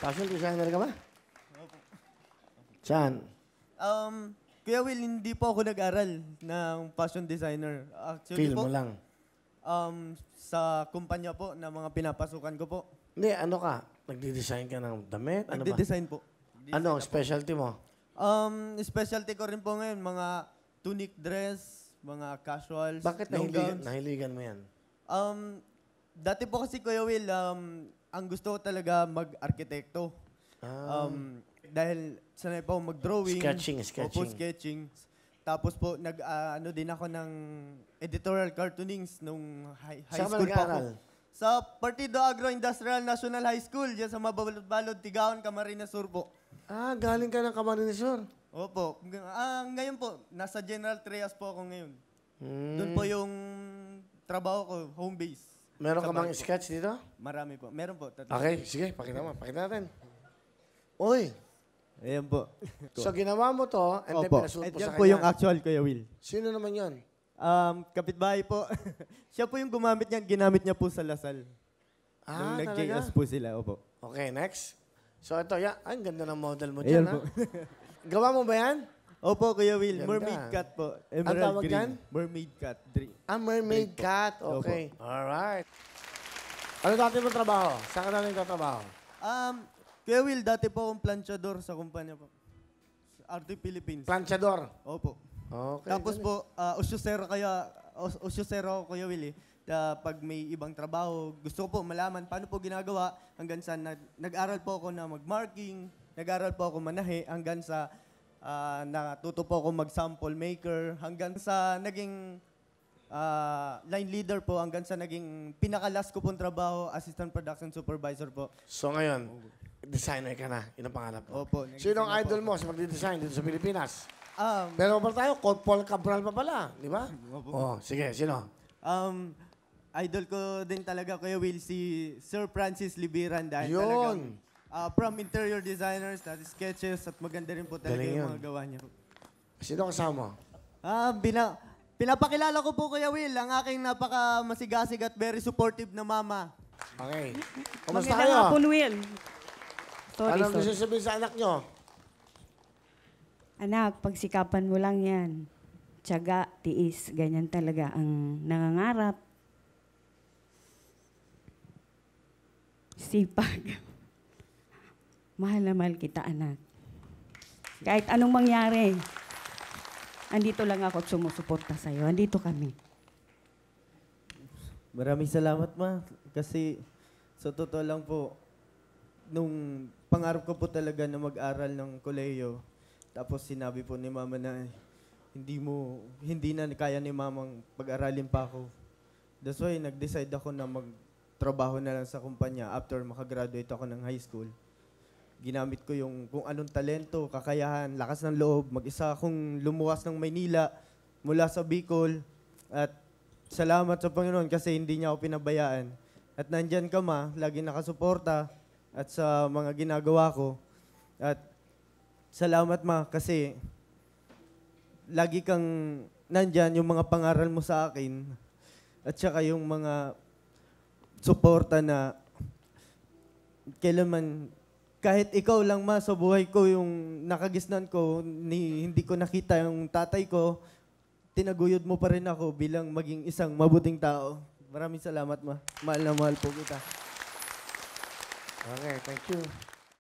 Fashion designer ka ba? Saan? Kuya Will, hindi po ako nag-aral ng fashion designer. Actually Feel po, mo lang. sa kumpanya po na mga pinapasukan ko po. Hindi, ano ka? Nagdi-design ka ng damit? Ano ba? Nagde-design po. Ano ang specialty mo? Specialty ko rin po ngayon, mga tunic dress, mga casuals, Bakit long gowns. nahiligan mo yan? Dati po kasi Kuya Will, ang gusto ko talaga mag-arkitekto. Dahil sanay pa ako mag-drawing. Sketching. Opo, sketching. Tapos po, ano din ako ng editorial cartoonings nung high school pa ako. Sa Partido Agro-Industrial National High School, dyan sa Mabalod-Balod, Tigaon, Camarines Sur po. Galing ka ng Camarines Sur. Opo. Ngayon po, nasa General Trias po ako ngayon. Doon po yung trabaho ko, home base. Meron ka bang sketch dito? Marami po. Meron po. Okay, sige, pakita mo. Pakita natin. Uy! Ayan po. So, ginawa mo to, and then Opo. pinasuot mo sa Yan kanya. po yung actual, Kuya Will. Sino naman yon? Kapitbahay po. Siya po yung gumamit niya, ginamit niya po sa Lasal. Nung Talaga? nag-JS po sila, opo. Okay, next. So, ito, ang ganda ng model mo dyan, Ayan ha? po. Gawa mo ba yan? Opo, Kuya Will. Ganda. Mermaid cat po. Ang Emerald tawag green. dyan? Mermaid cat. Mermaid cat. Okay. Alright. Ano dati mo trabaho? Saan ka dati trabaho? Kuya Will, dati po akong planchador sa kumpanya po. RT Philippines. Planchador. Opo. Okay. Tapos po, usyosero ako, Kuya Will, eh. Pag may ibang trabaho, gusto ko po malaman paano po ginagawa hanggang sa nag-aral po ako na mag-marking, nag-aral po ako manahe, hanggang sa natuto po ako mag-sample maker, hanggang sa naging line leader po, hanggang sa naging pinakalas ko pong trabaho, assistant production supervisor po. So ngayon, designer ka na. Yun ang pangarap mo. Opo. Sino ang idol mo sa pagdi-design dito sa Pilipinas? Um, Pero pa tayo, Paul Cabral pa pala. Di ba? Opo. Oh, sige, sino? Idol ko din talaga, Kuya Will, si Sir Francis Libiran. Dahil Yun. talagang from interior designers, that is sketches, at maganda rin po talaga Galing yung yun. mga gawa niya. Sino kasama? Pinapakilala ko po, Kuya Will, ang aking napaka-masigasig at very supportive na mama. Okay. Kumusta Magandang kayo? hapon, Will. Sorry, Anong gusto sorry. sabihin sa anak nyo? Anak, pagsikapan mo lang yan. Tiyaga, tiis, ganyan talaga ang nangangarap. Sipag. Mahal na mahal kita, anak. Kahit anong mangyari, andito lang ako at sumusuporta sa'yo. Andito kami. Maraming salamat, ma. Kasi sa totoo lang po, nung pangarap ko po talaga na mag-aral ng kolehiyo, tapos sinabi po ni mama na hindi na kaya ni mamang pag-aralin pa ako. That's why nag-decide ako na magtrabaho na lang sa kumpanya after makagraduate ako ng high school. Ginamit ko yung kung anong talento, kakayahan, lakas ng loob. Mag-isa akong lumuwas ng Maynila mula sa Bicol. At salamat sa Panginoon kasi hindi niya ako pinabayaan. At nandyan ka, ma, lagi nakasuporta at sa mga ginagawa ko. At salamat, ma, kasi lagi kang nandyan yung mga pangaral mo sa akin at saka yung mga suporta na kailanman, kahit ikaw lang, ma, sa buhay ko, yung nakagisnan ko, hindi ko nakita yung tatay ko, tinaguyod mo pa rin ako bilang maging isang mabuting tao. Maraming salamat, ma. Mahal na mahal po kita. Okay, thank you.